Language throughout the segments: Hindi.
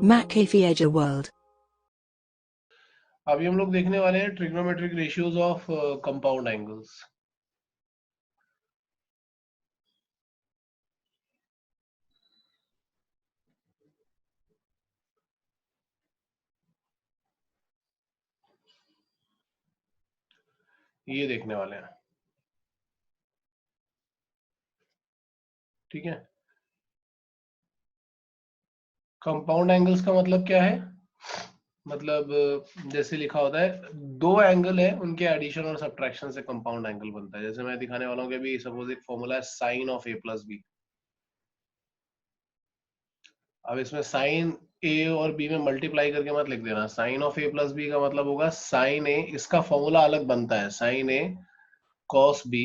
Macafieja world. अभी हम लोग देखने वाले हैं trigonometric ratios of compound angles. ये देखने वाले हैं, ठीक है। कंपाउंड एंगल्स का मतलब क्या है? मतलब जैसे लिखा होता है, दो एंगल है, उनके एडिशन और सब्ट्रैक्शन से कंपाउंड एंगल बनता है। जैसे मैं दिखाने वाला हूँ कि अभी सपोज एक फॉर्मूला है sine of A plus B. अब इसमें साइन ए और बी में मल्टीप्लाई करके मत लिख देना। Sine of A plus B का मतलब होगा साइन ए, इसका फॉर्मूला अलग बनता है, sign A cos B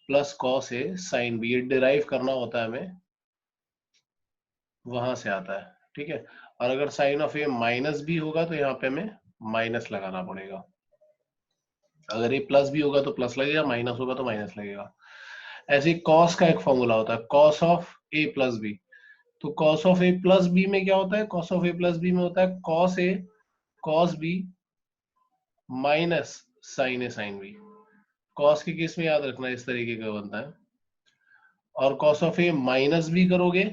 plus cos A sine B. ये डिराइव करना होता है हमें, वहां से आता है, ठीक है। और अगर sine of A minus B होगा तो यहाँ पे हमें माइनस लगाना पड़ेगा। अगर ये प्लस भी होगा तो प्लस लगेगा, माइनस होगा तो माइनस लगेगा। ऐसे ही कॉस का एक फॉर्मूला होता है, cos of A plus B. तो cos of A plus B में क्या होता है? Cos of A plus B में होता है cos A cos B minus sine A sine B. Cos के केस में याद रखना इस तरीके का बनता है। और cos of A minus B करोगे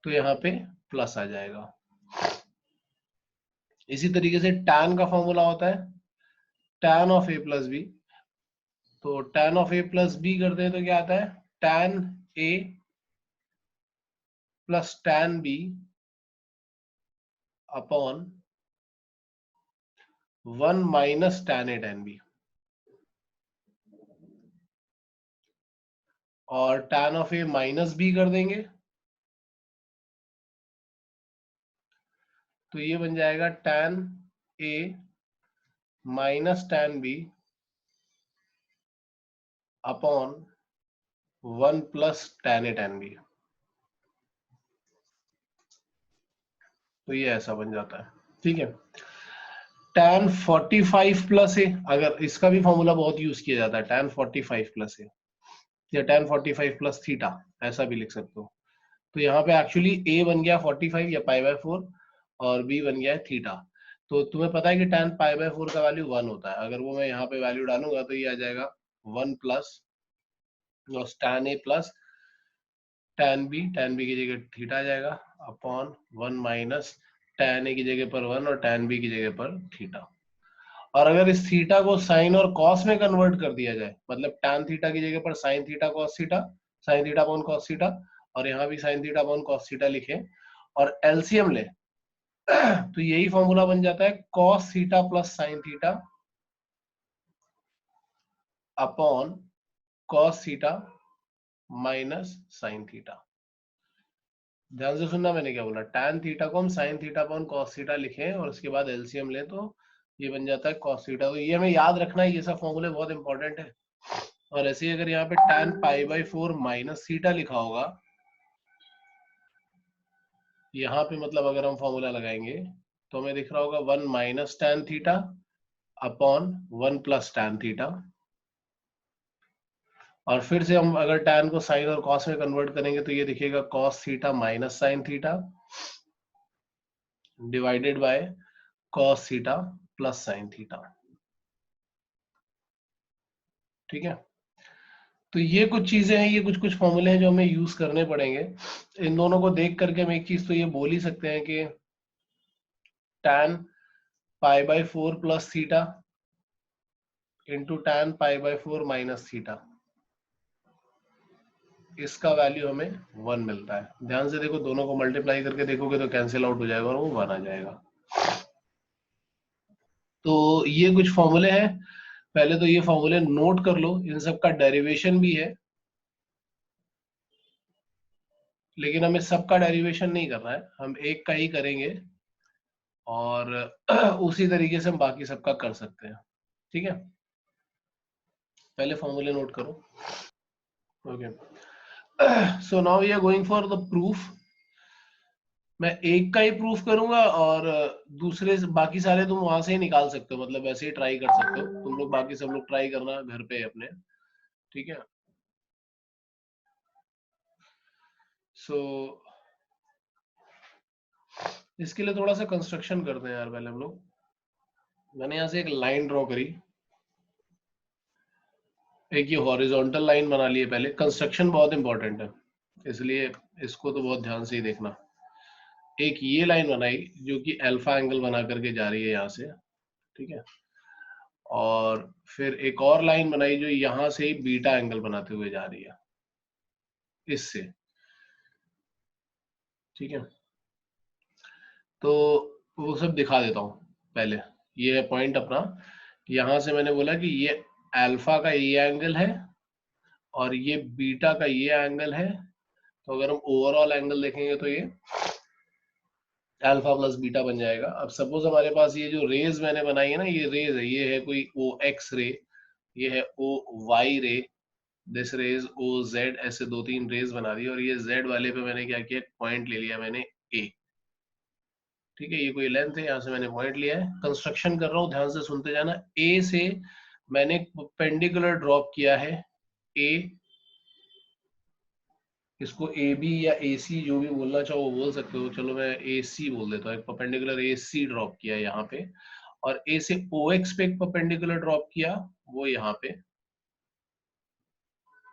तो यहाँ पे प्लस आ जाएगा। इसी तरीके से tan का फॉर्मूला होता है tan of A plus B. तो tan of A plus B करते हैं तो क्या आता है? tan A plus tan B upon 1 minus tan A tan B. और tan of A minus B कर देंगे तो ये बन जाएगा tan A minus tan B upon 1 plus tan A tan B. तो ये ऐसा बन जाता है, ठीक है। tan 45 प्लस ए, अगर इसका भी फॉर्मूला बहुत यूज किया जाता है, tan 45 प्लस ए या tan 45 प्लस थीटा, ऐसा भी लिख सकते हो। तो यहाँ पे एक्चुअली ए बन गया 45 या पाई बाय 4 और बी बन गया है थीटा। तो तुम्हें पता है कि tan पाई बाय 4 का वैल्यू 1 होता है। अगर वो मैं यहाँ पे वैल्यू डालूंगा तो ये आ जाएगा 1 plus tan A plus tan B की जगह थीटा आ जाएगा अपॉन 1 माइनस tan ए की जगह पर 1 और tan बी की जगह पर थीटा। और अगर इस थीटा को साइन और कॉस में कन्वर्ट कर दिया जाए, मतलब tan थीटा की जगह पर sine theta cos theta, sine theta upon cos theta, और यहाँ भी sine theta upon cos theta लिखे और एलसीएम ले तो यही फॉर्मूला बन जाता है cos theta plus sine theta upon cos theta minus sine theta. ध्यान से सुनना मैंने क्या बोला। tan थीटा को हम sine theta upon cos theta लिखें और उसके बाद एलसीएम लें तो ये बन जाता है cos थीटा। तो ये हमें याद रखना है, ये सब फॉर्मूले बहुत इंपॉर्टेंट है। और ऐसे ही अगर यहाँ पे tan pi by 4 minus theta लिखा होगा, यहाँ पे मतलब अगर हम फॉर्मूला लगाएंगे तो हमें दिख रहा होगा 1 minus tan theta upon 1 plus tan theta. और फिर से हम अगर tan को साइन और cos में कन्वर्ट करेंगे तो ये दिखेगा cos theta minus sine theta divided by cos theta plus sine theta, ठीक है। तो ये कुछ चीजें हैं, ये कुछ कुछ फॉर्मूले हैं जो हमें यूज करने पड़ेंगे। इन दोनों को देख करके हम एक चीज तो ये बोल ही सकते हैं कि tan pi by 4 plus theta into tan pi by 4 minus theta, इसका वैल्यू हमें 1 मिलता है। ध्यान से देखो, दोनों को मल्टीप्लाई करके देखोगे तो कैंसिल आउट हो जाएगा और वो 1 आ जाएगा। तो ये कुछ फॉर्मूले हैं, पहले तो ये फॉर्मूले नोट कर लो। इन सब का डेरिवेशन भी है, लेकिन हमें सबका डेरिवेशन नहीं करना है, हम एक का ही करेंगे और उसी तरीके से हम बाकी सबका कर सकते हैं, ठीक है। पहले फॉर्मूले नोट करो। Okay, so now we are going for the proof. मैं एक का ही प्रूफ करूंगा और दूसरे बाकी सारे तुम वहां से ही निकाल सकते हो, मतलब ऐसे ही ट्राई कर सकते हो तुम लोग। बाकी सब लोग ट्राई करना घर पे अपने, ठीक है। सो इसके लिए थोड़ा सा कंस्ट्रक्शन करते हैं यार पहले हम लोग। मैंने यहाँ से एक लाइन ड्रॉ करी, एक ये हॉरिजॉन्टल लाइन बना ली है। पहले कंस्ट्रक्शन बहुत इंपॉर्टेंट है, इसलिए इसको तो बहुत ध्यान से ही देखना। एक ये लाइन बनाई जो कि अल्फा एंगल बना करके जा रही है यहाँ से, ठीक है। और फिर एक और लाइन बनाई जो यहाँ से ही बीटा एंगल बनाते हुए जा रही है इससे, ठीक है। तो वो सब दिखा देता हूँ पहले। ये पॉइंट अपना, यहां से मैंने बोला कि ये अल्फा का ये एंगल है और ये बीटा का ये एंगल है। तो अगर हम ओवरऑल एंगल देखेंगे तो ये अल्फा प्लस बीटा बन जाएगा। अब सपोज हमारे पास ये जो रेज मैंने बनाई है ना, ये रेज है, ये है कोई ओ एक्स रे, ये है ओ वाई रे, दिस रेज ओ जेड, ऐसे दो तीन रेज बना दी। और ये जेड वाले पे मैंने क्या किया, पॉइंट ले लिया मैंने ए, ठीक है। ये कोई लेंथ है, यहाँ से मैंने पॉइंट लिया है। कंस्ट्रक्शन कर रहा हूँ, ध्यान से सुनते जाना। ए से मैंने परपेंडिकुलर ड्रॉप किया है ए, इसको ए बी या ए सी जो भी बोलना चाहो वो बोल सकते हो, चलो मैं ए सी बोल देता हूँ। एक परपेंडिकुलर ए सी ड्रॉप किया है यहाँ पे, और ए से ओ एक्स पे एक परपेंडिकुलर ड्रॉप किया, वो यहाँ पे,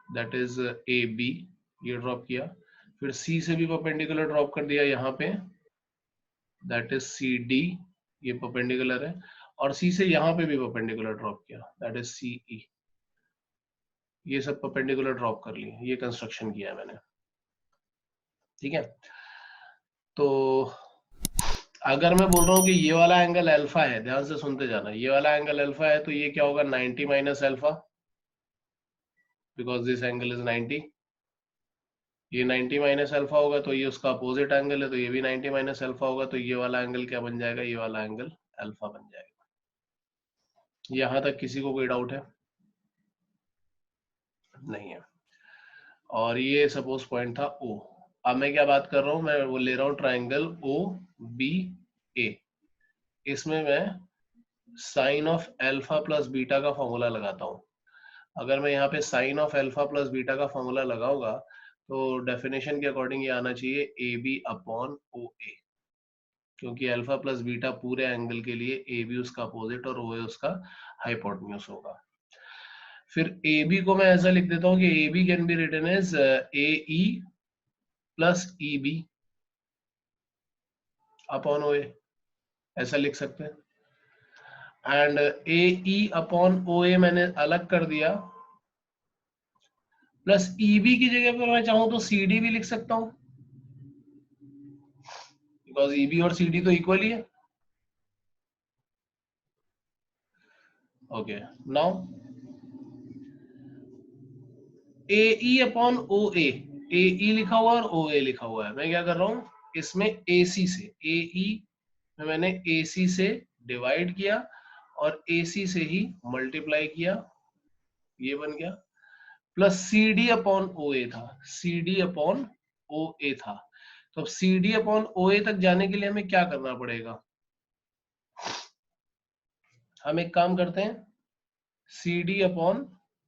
दैट इज ए बी, ये ड्रॉप किया। फिर सी से भी परपेंडिकुलर ड्रॉप कर दिया यहाँ पे, दैट इज सी डी, ये परपेंडिकुलर है। और सी से यहाँ पे भी परपेंडिकुलर ड्रॉप किया, दैट इज सी ई। ये सब परपेंडिकुलर ड्रॉप कर लिए, ये कंस्ट्रक्शन किया है मैंने, ठीक है। तो अगर मैं बोल रहा हूँ कि ये वाला एंगल अल्फा है, ध्यान से सुनते जाना, ये वाला एंगल अल्फा है, तो ये क्या होगा, 90 minus alpha, because this angle is 90। ये 90 माइनस अल्फा होगा तो ये उसका अपोजिट एंगल है, तो ये भी 90 माइनस अल्फा होगा, तो ये वाला एंगल क्या बन जाएगा, ये वाला एंगल अल्फा बन जाएगा। यहां तक किसी को कोई डाउट है? नहीं है। और ये सपोज पॉइंट था ओ। अब मैं क्या बात कर रहा हूं, मैं वो ले रहा हूं ट्राइंगल ओ बी ए। इसमें मैं sine of alpha plus beta का फॉर्मूला लगाता हूँ। अगर मैं यहाँ पे sine of alpha plus beta का फॉर्मूला लगाऊंगा तो डेफिनेशन के अकॉर्डिंग ये आना चाहिए ए बी अपॉन ओ ए, क्योंकि अल्फा प्लस बीटा पूरे एंगल के लिए ए बी उसका अपोजिट और ओ ए उसका हाइपोटेन्यूज होगा। फिर ए बी को मैं ऐसा लिख देता हूँ कि A B can be written as A E plus E B upon O A, ऐसा लिख सकते हैं। And A E upon O ए मैंने अलग कर दिया, प्लस ईबी की जगह पर मैं चाहूं तो सी डी भी लिख सकता हूं, बिकॉज ईबी और सी डी तो इक्वल ही है। ओके, नाउ ए ई अपॉन ओ ए लिखा हुआ और ओ ए लिखा हुआ है। मैं क्या कर रहा हूं, इसमें ए सी से ए ई में मैंने ए सी से डिवाइड किया और ए सी से ही मल्टीप्लाई किया, ये बन गया। Plus C D upon O A था, C D upon O A था। तो सी डी अपॉन ओ ए तक जाने के लिए हमें क्या करना पड़ेगा, हम एक काम करते हैं, सी डी अपॉन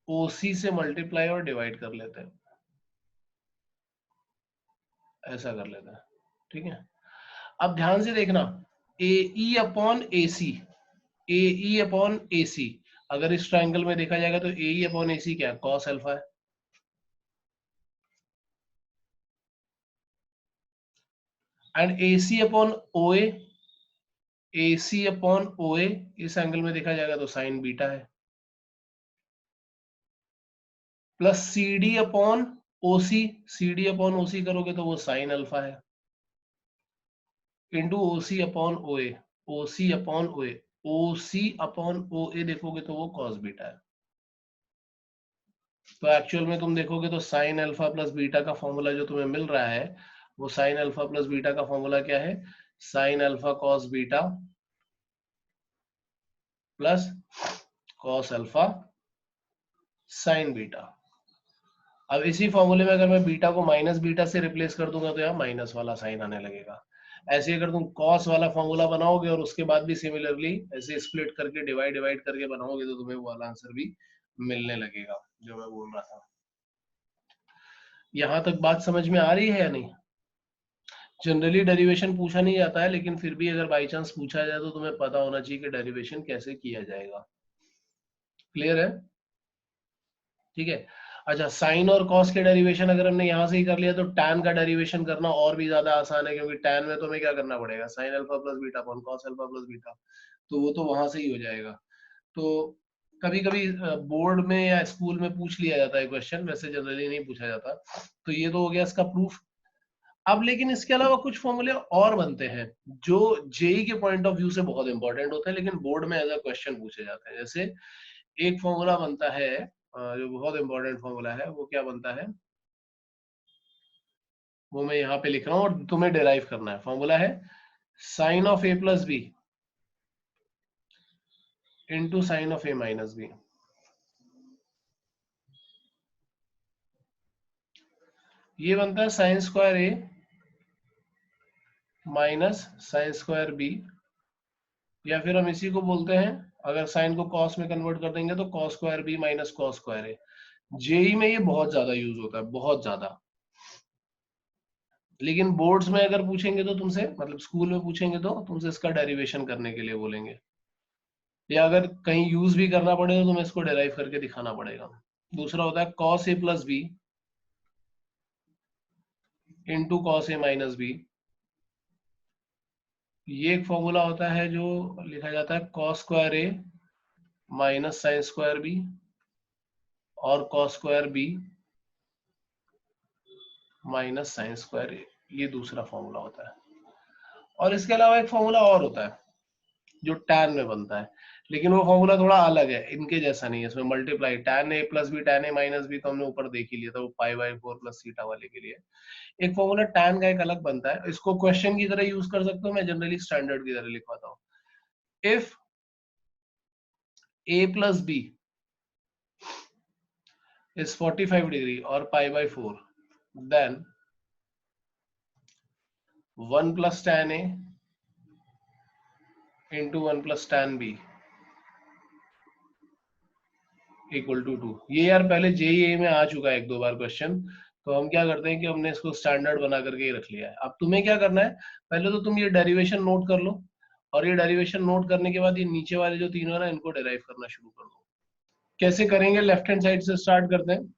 ओ सी से मल्टीप्लाई और डिवाइड कर लेते हैं, ऐसा कर लेते हैं, ठीक है। अब ध्यान से देखना, ए ई अपॉन ए सी, ए ई अपॉन ए सी, अगर इस ट्रायंगल में देखा जाएगा तो ए ई अपॉन ए सी क्या है, कॉस अल्फा है। And A C upon O A C upon O A, इस एंगल में देखा जाएगा तो साइन बीटा है। Plus C D upon O C D upon O C करोगे तो वो साइन अल्फा है, into O C upon O A, O C upon O A, O C upon O A देखोगे तो वो कॉस बीटा है। तो एक्चुअल में तुम देखोगे तो साइन अल्फा प्लस बीटा का फॉर्मूला जो तुम्हें मिल रहा है, वो साइन अल्फा प्लस बीटा का फॉर्मूला क्या है, sine alpha cos beta plus cos alpha sine beta. अब इसी फॉर्मूले में अगर मैं बीटा को माइनस बीटा से रिप्लेस कर दूंगा तो यहाँ माइनस वाला साइन आने लगेगा। ऐसे अगर तुम कॉस वाला फॉर्मूला बनाओगे और उसके बाद भी सिमिलरली ऐसे स्प्लिट करके डिवाइड डिवाइड करके बनाओगे तो तुम्हें वो वाला आंसर भी मिलने लगेगा जो मैं बोल रहा था। यहां तक बात समझ में आ रही है या नहीं? जनरली डेरिवेशन पूछा नहीं जाता है, लेकिन फिर भी अगर बाई चांस पूछा जाए तो तुम्हें पता होना चाहिए कि डेरिवेशन कैसे किया जाएगा। क्लियर है? ठीक है। अच्छा, साइन और कॉस के डेरिवेशन अगर हमने यहां से ही कर लिया तो टैन का डेरिवेशन करना और भी ज्यादा आसान है, क्योंकि टैन में तो हमें क्या करना पड़ेगा, sine alpha plus beta upon cos alpha plus beta, तो वो तो वहां से ही हो जाएगा। तो कभी कभी बोर्ड में या स्कूल में पूछ लिया जाता है क्वेश्चन, वैसे जनरली नहीं पूछा जाता। तो ये तो हो गया इसका प्रूफ। अब लेकिन इसके अलावा कुछ फॉर्मूले और बनते हैं जो जेई के पॉइंट ऑफ व्यू से बहुत इंपॉर्टेंट होते हैं, लेकिन बोर्ड में एज अ क्वेश्चन पूछे जाते हैं। जैसे एक फॉर्मूला बनता है जो बहुत इंपॉर्टेंट फॉर्मूला है, वो क्या बनता है वो मैं यहाँ पे लिख रहा हूँ और तुम्हें डिराइव करना है। फॉर्मूला है sine of A plus B into sine of A minus B. ये बनता है साइन स्क्वायर ए माइनस साइन स्क्वायर बी, या फिर हम इसी को बोलते हैं, अगर साइन को कॉस में कन्वर्ट कर देंगे तो cos square B minus cos square A. JEE में ये बहुत ज्यादा यूज होता है, बहुत ज्यादा। लेकिन बोर्ड्स में अगर पूछेंगे तो तुमसे, मतलब स्कूल में पूछेंगे तो तुमसे इसका डेरिवेशन करने के लिए बोलेंगे, या अगर कहीं यूज भी करना पड़े तो तुम्हें इसको डेराइव करके दिखाना पड़ेगा। दूसरा होता है cos A plus B into cos A minus B. ये एक फॉर्मूला होता है जो लिखा जाता है कॉस स्क्वायर ए माइनस साइन स्क्वायर बी और cos square B minus sine square A. ये दूसरा फॉर्मूला होता है। और इसके अलावा एक फॉर्मूला और होता है जो टैन में बनता है, लेकिन वो फॉर्मूला थोड़ा अलग है, इनके जैसा नहीं है। इसमें multiply tan A plus B tan A minus b तो हमने ऊपर देख ही लिया था, वो पाई बाई 4 प्लस सीटा वाले के लिए। एक फॉर्मूला टैन का एक अलग बनता है, इसको क्वेश्चन की तरह यूज कर सकते हो, मैं जनरली स्टैंडर्ड की तरह लिखवाता हूँ। If A plus B is 45 degree or pi by 4, then 1 plus tan A into 1 plus tan B equal to 2। ये यार पहले जेईई में आ चुका है एक दो बार क्वेश्चन, तो हम क्या करते हैं कि हमने इसको स्टैंडर्ड बना करके ही रख लिया है। अब तुम्हें क्या करना है, पहले तो तुम ये डेरिवेशन नोट कर लो, और ये डेरिवेशन नोट करने के बाद ये नीचे वाले जो तीनों है ना, इनको डेराइव करना शुरू कर दो। कैसे करेंगे, लेफ्ट हैंड साइड से स्टार्ट करते हैं।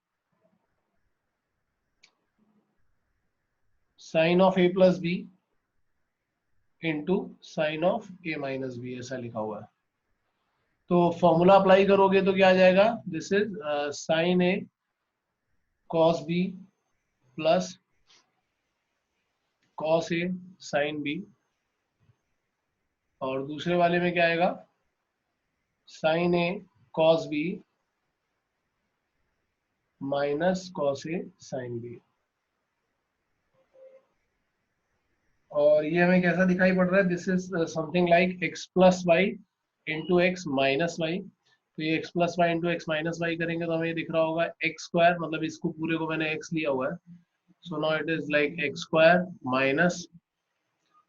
Sine of A plus B into sine of A minus B, ऐसा लिखा हुआ है। तो फॉर्मूला अप्लाई करोगे तो क्या आ जाएगा, this is sine A cos B plus cos A sine B, और दूसरे वाले में क्या आएगा, sine A cos B minus cos A sine B. और ये हमें कैसा दिखाई पड़ रहा है, this is something like x plus y into x minus y. तो ये x plus y into x minus y करेंगे तो हमें ये दिख रहा होगा एक्स स्क्वायर, मतलब इसको पूरे को मैंने एक्स लिया हुआ है, so now it is like x square minus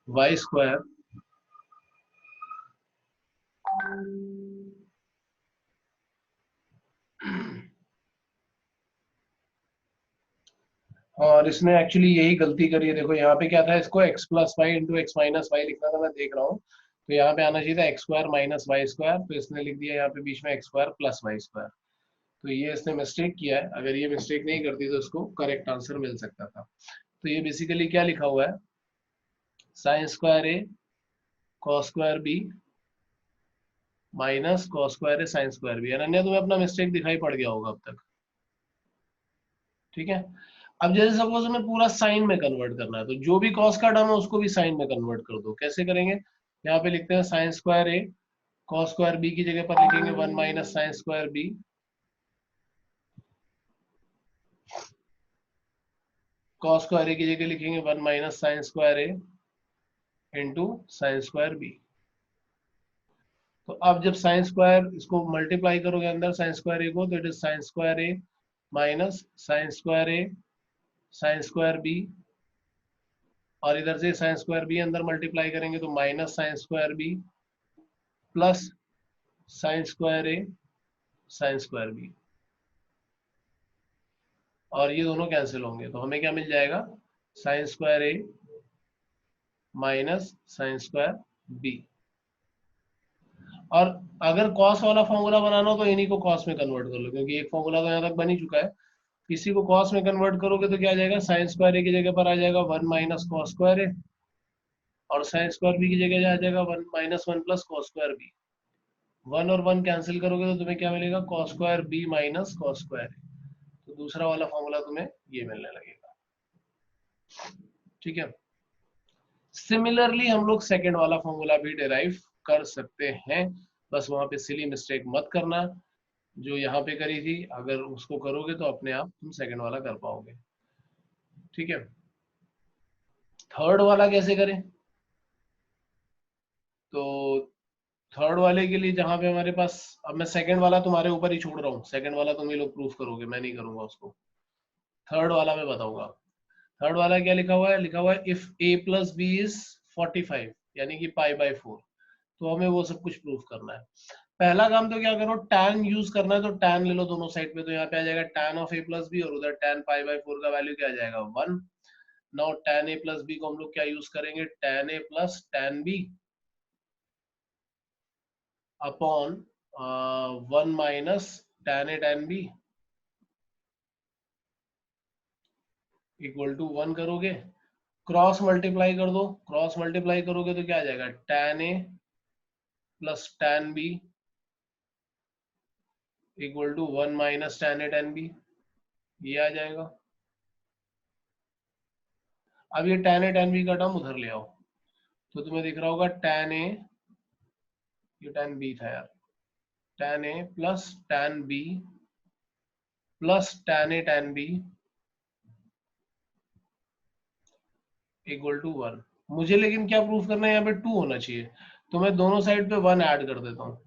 y square और इसने एक्चुअली यही गलती करी है। देखो यहाँ पे क्या था, इसको x plus y into x minus y लिखना था, मैं देख रहा हूँ, तो यहाँ पे आना चाहिए था x square minus y square, तो इसने लिख दिया यहाँ पे बीच में x square plus y square. तो ये इसने मिस्टेक किया है, अगर ये मिस्टेक नहीं करती तो इसको करेक्ट आंसर मिल सकता था। तो ये बेसिकली क्या लिखा हुआ है, sine square A cos square B minus cos square A sine square B. Ananya तुम्हें अपना मिस्टेक दिखाई पड़ गया होगा अब तक, ठीक है। अब जैसे सपोज हमें पूरा साइन में कन्वर्ट करना है, तो जो भी कॉस का टर्म है उसको भी साइन में कन्वर्ट कर दो। कैसे करेंगे, यहाँ पे लिखते हैं sine square A cos square B की जगह पर लिखेंगे 1 minus sine square B, cos square A की जगह लिखेंगे 1 minus sine square A into sine square B. तो अब जब साइन स्क्वायर इसको मल्टीप्लाई करोगे अंदर साइन स्क्वायर ए को, तो it is sine square A minus sine square A sine square B, और इधर से साइन स्क्वायर बी अंदर मल्टीप्लाई करेंगे तो minus sine square B plus sine square ए साइन स्क्वायर बी, और ये दोनों कैंसिल होंगे तो हमें क्या मिल जाएगा, साइन स्क्वायर ए माइनस साइन स्क्वायर बी। और अगर कॉस वाला फॉर्मूला बनाना हो तो इन्हीं को कॉस में कन्वर्ट कर लो, क्योंकि एक फॉर्मूला तो यहाँ तक बन ही चुका है। इसी को कॉस में कन्वर्ट करोगे तो क्या आ जाएगा, साइन स्क्वायर ए की जगह पर आ जाएगा 1 माइनस कॉस स्क्वायर ए, और साइन स्क्वायर बी की जगह आ जाएगा 1 minus 1 plus cos square B. 1 और 1 कैंसिल करोगे तो तुम्हें क्या मिलेगा, cos square B minus cos square A. तो दूसरा वाला फॉर्मूला तुम्हें ये मिलने लगेगा। ठीक है। सिमिलरली हम लोग सेकंड वाला फॉर्मूला भी डिराइव कर सकते हैं, बस वहां पे सिली मिस्टेक मत करना जो यहाँ पे करी थी। अगर उसको करोगे तो अपने आप तुम सेकंड वाला कर पाओगे। ठीक है। थर्ड वाला कैसे करें, तो थर्ड वाले के लिए जहां पे हमारे पास, अब मैं सेकंड वाला तुम्हारे ऊपर ही छोड़ रहा हूँ, सेकंड वाला तुम ही लोग प्रूफ करोगे, मैं नहीं करूंगा उसको। थर्ड वाला मैं बताऊंगा। थर्ड वाला क्या लिखा हुआ है, लिखा हुआ है if a plus b is 45 यानी कि पाई बाय 4, तो हमें वो सब कुछ प्रूफ करना है। पहला काम तो क्या करो, tan यूज करना है तो tan ले लो दोनों साइड पे, तो यहाँ पे आ जाएगा tan of a plus b, और उधर tan पाई बाय 4 का वैल्यू क्या आ जाएगा 1। Now tan a plus b को हम लोग क्या यूज करेंगे, tan a plus tan b upon 1 minus tan a tan b equal to 1 करोगे, क्रॉस मल्टीप्लाई कर दो, क्रॉस मल्टीप्लाई करोगे तो क्या आ जाएगा, tan a plus tan b equal to 1 minus tan a tan b, ये आ जाएगा। अब ये tan a tan b का टर्म उधर ले आओ, तो तुम्हें दिख रहा होगा tan a, ये tan b था यार, tan a plus tan b plus tan a tan b equal to 1। मुझे लेकिन क्या प्रूफ करना है, यहाँ पे 2 होना चाहिए, तो मैं दोनों साइड पे 1 ऐड कर देता हूँ।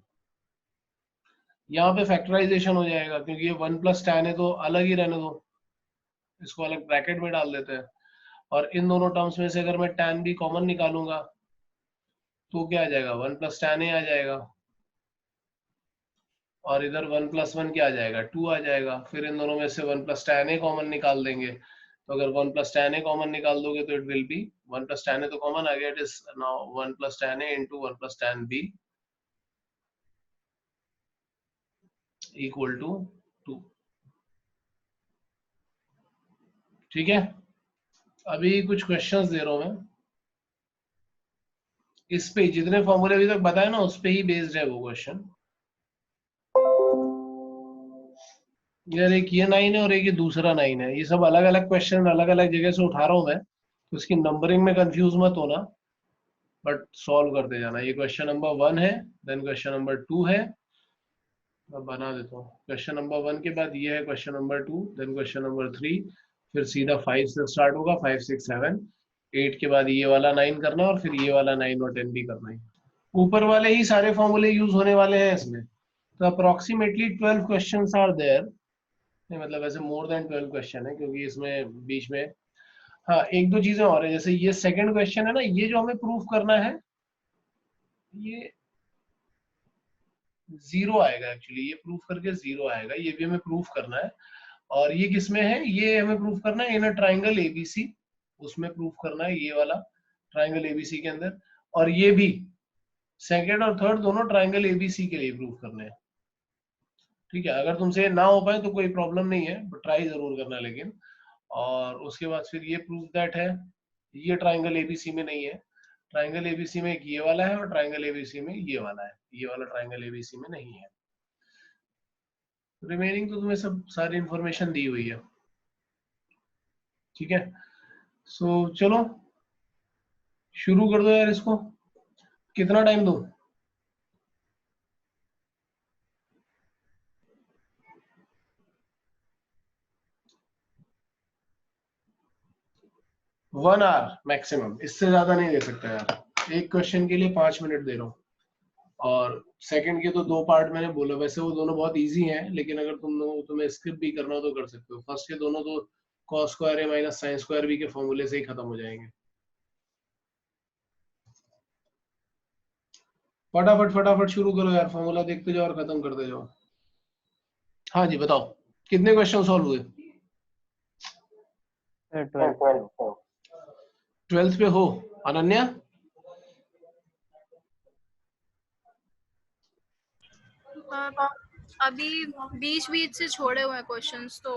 यहाँ पे फैक्टराइजेशन हो जाएगा, क्योंकि ये 1 प्लस tan है तो अलग ही रहने दो, इसको अलग ब्रैकेट में डाल देते हैं। और इन दोनों टर्म्स में से अगर मैं tan b कॉमन निकालूंगा तो क्या आ जाएगा, 1 प्लस tan a आ जाएगा, और इधर 1 प्लस 1 क्या आ जाएगा, 2 आ जाएगा। फिर इन दोनों में से 1 प्लस tan a कॉमन निकाल देंगे, तो अगर 1 प्लस tan a कॉमन निकाल दोगे तो it will be 1 plus tan a तो कॉमन आ गया, it is now 1 plus tan a into 1 plus tan b equal to 2। ठीक है। अभी कुछ क्वेश्चंस दे रहा हूं मैं, इस पे जितने फॉर्मूले अभी तक बताए ना उस पे ही बेस्ड है वो क्वेश्चन। यार एक ये 9 है और एक ये दूसरा 9 है, ये सब अलग अलग क्वेश्चन अलग अलग जगह से उठा रहा हूं मैं, तो इसकी नंबरिंग में कंफ्यूज मत होना, बट सॉल्व करते जाना। ये क्वेश्चन नंबर 1 है, देन क्वेश्चन नंबर 2 है, मैं बना देता हूँ। क्वेश्चन नंबर 1 के बाद ये है question number 2, then question number 3, फिर सीधा 5 से स्टार्ट होगा, 5 6 7 8 के बाद ये वाला 9 करना, और फिर ये वाला 9 और 10 भी करना है। ऊपर वाले ही सारे फॉर्मूले यूज होने वाले हैं इसमें, तो अप्रोक्सीमेटली 12 क्वेश्चन आर देयर। नहीं मतलब वैसे मोर देन 12 क्वेश्चन है, क्योंकि इसमें बीच में हाँ एक दो चीजें और है, जैसे ये सेकंड क्वेश्चन है ना, ये जो हमें प्रूफ करना है ये 0 आएगा, एक्चुअली ये प्रूफ करके 0 आएगा, ये भी हमें प्रूफ करना है। और ये किसमें है, ये हमें प्रूफ करना है इन अ ट्राइंगल एबीसी, उसमें प्रूफ करना है, ये वाला ट्राइंगल एबीसी के अंदर। और ये भी सेकंड और थर्ड दोनों ट्राइंगल एबीसी के लिए प्रूफ करने हैं। ठीक है, अगर तुमसे ना हो पाए तो कोई प्रॉब्लम नहीं है, बट ट्राई जरूर करना लेकिन। और उसके बाद फिर ये प्रूफ दैट है, ये ट्राइंगल एबीसी में नहीं है, ट्राइंगल एबीसी में एक ये वाला है और ट्राइंगल एबीसी में ये वाला है, ये वाला ट्राइंगल एबीसी में नहीं है। रिमेनिंग तो तुम्हें सब सारी इंफॉर्मेशन दी हुई है। ठीक है, सो चलो शुरू कर दो यार इसको, कितना टाइम दो, वन आवर मैक्सिमम, इससे ज्यादा नहीं दे सकता यार, एक क्वेश्चन के लिए 5 मिनट दे रहा हूँ। और सेकंड के तो 2 पार्ट मैंने बोला, वैसे वो दोनों बहुत इजी हैं, लेकिन अगर तुम्हें स्किप भी करना हो तो कर सकते हो। फर्स्ट के दोनों तो कॉस स्क्वायर ए माइनस साइन स्क्वायर बी के फॉर्मूले से ही खत्म हो जाएंगे। फटाफट फटाफट शुरू करो यार, फॉर्मूला देखते जाओ और खत्म करते जाओ। हाँ जी बताओ, कितने क्वेश्चन सॉल्व हुए? 12th 12th पे हो, अनन्या अभी बीच बीच से छोड़े हुए क्वेश्चंस तो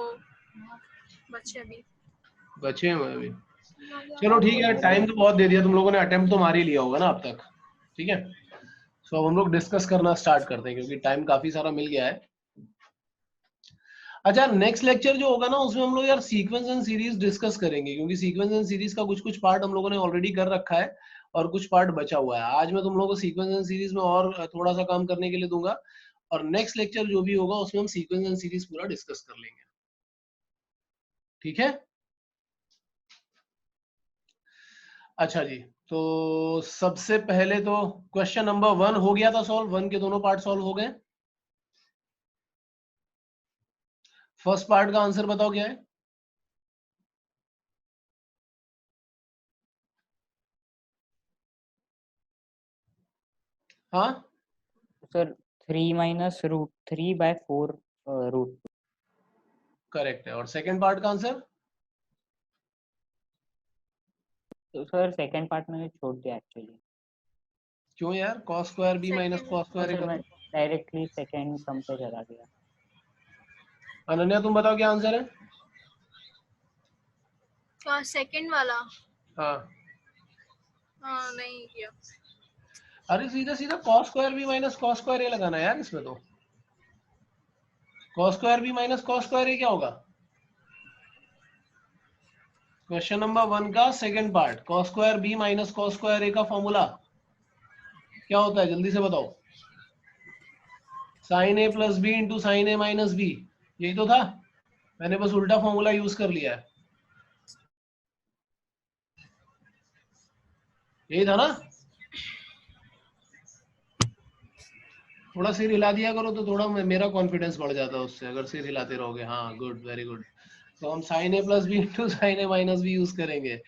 बच्चे अभी बचे हुए अभी। चलो ठीक है, टाइम तो बहुत दे दिया तुम लोगों ने, अटेम्प्ट तो मार ही लिया होगा ना अब तक, ठीक है। सो अब हम लोग डिस्कस करना स्टार्ट करते हैं क्योंकि टाइम काफी सारा मिल गया है। अच्छा, नेक्स्ट लेक्चर जो होगा ना उसमें हम लोग यार सीक्वेंस एंड सीरीज डिस्कस करेंगे, क्योंकि सीक्वेंस एंड सीरीज का कुछ कुछ पार्ट हम लोगों ने ऑलरेडी कर रखा है और कुछ पार्ट बचा हुआ है। आज मैं तुम लोगों को सीक्वेंस एंड सीरीज में और थोड़ा सा काम करने के लिए दूंगा, और नेक्स्ट लेक्चर जो भी होगा उसमें हम सीक्वेंस एंड सीरीज पूरा डिस्कस कर लेंगे, ठीक है। अच्छा जी, तो सबसे पहले तो क्वेश्चन नंबर 1 हो गया था सॉल्व, 1 के दोनों पार्ट सॉल्व हो गए। फर्स्ट पार्ट का आंसर बताओ क्या है। हाँ sir 3 minus root 3/4 root. Correct है। और सेकंड पार्ट का आंसर? तो सर सेकंड पार्ट मैंने छोड़ दिया एक्चुअली। क्यों यार, cos square b minus cos square a sir कर मैं दो। डायरेक्टली सेकंड सम पे चला गया। अनन्या तुम बताओ क्या आंसर है। सेकंड वाला हाँ नहीं किया। अरे सीधा सीधा cos square b minus cos square a लगाना है यार इसमें। तो cos square b minus cos square a क्या होगा? क्वेश्चन नंबर 1 का second part, cos square b minus cos square a का फॉर्मूला क्या होता है, जल्दी से बताओ। sin a plus B into sine a minus b, यही तो था। मैंने बस उल्टा फॉर्मूला यूज कर लिया है, यही था ना। थोड़ा सिर हिला दिया करो तो थोड़ा मेरा कॉन्फिडेंस बढ़ जाता है उससे, अगर सिर हिलाते रहोगे। हाँ गुड, वेरी गुड। तो हम sin a plus B into sine a minus b use करेंगे।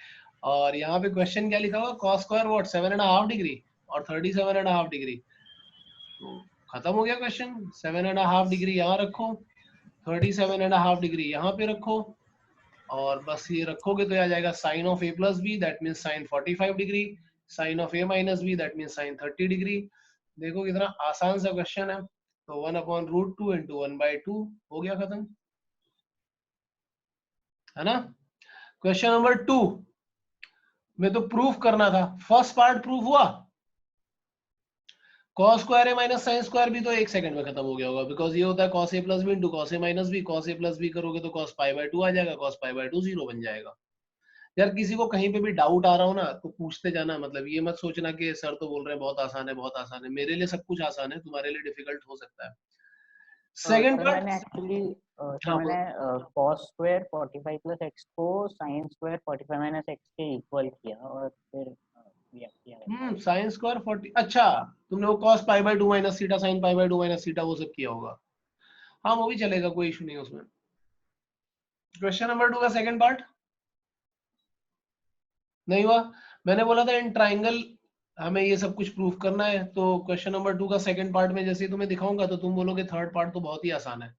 और यहाँ पे क्वेश्चन क्या लिखा हुआ, cos स्क्वायर व्हाट 7.5 डिग्री और 37.5 डिग्री। तो खत्म हो गया क्वेश्चन। 7.5 डिग्री यहाँ रखो, 37.5 डिग्री यहाँ पे रखो, और बस ये रखोगे तो आ जाएगा sine of A plus b, that mean sine 45 degree, sine of A minus b that mean sine 30 degree. देखो कितना आसान सा क्वेश्चन है। तो 1/√2 इंटू 1/2 हो गया, खत्म, है ना। क्वेश्चन नंबर 2 में तो प्रूफ करना था, फर्स्ट पार्ट प्रूफ हुआ। cos स्क्वायर ए माइनस साइन स्क्वायर भी तो 1 सेकंड में खत्म हो गया होगा, बिकॉज ये होता है cos a plus B into cos a minus b. cos a plus b करोगे तो cos π/2 आ जाएगा, cos π/2 0 बन जाएगा। यार किसी को कहीं पे भी डाउट आ रहा हो ना तो पूछते जाना, मतलब ये मत सोचना कि सर तो बोल रहे हैं बहुत आसान है बहुत आसान है। मेरे लिए सब कुछ आसान है, तुम्हारे लिए डिफिकल्ट हो सकता है। सेकंड सर पार्ट, मैंने एक्चुअली हाँ मैंने cos स्क्वायर 45 प्लस x को sin स्क्वायर 45 माइनस x के इक्वल किया और फिर किया। साइन स्क्वायर 40, अच्छा तुमने वो cos π/2 minus theta sin π/2 minus theta वो सब किया होगा। हाँ वो भी चलेगा, कोई इशू नहीं है उसमें। क्वेश्चन नंबर 2 का सेकंड पार्ट नहीं हुआ। मैंने बोला था इन ट्राइंगल हमें ये सब कुछ प्रूफ करना है। तो क्वेश्चन नंबर 2 का सेकंड पार्ट में जैसे ही तुम्हें दिखाऊंगा तो तुम बोलोगे थर्ड पार्ट तो बहुत ही आसान है।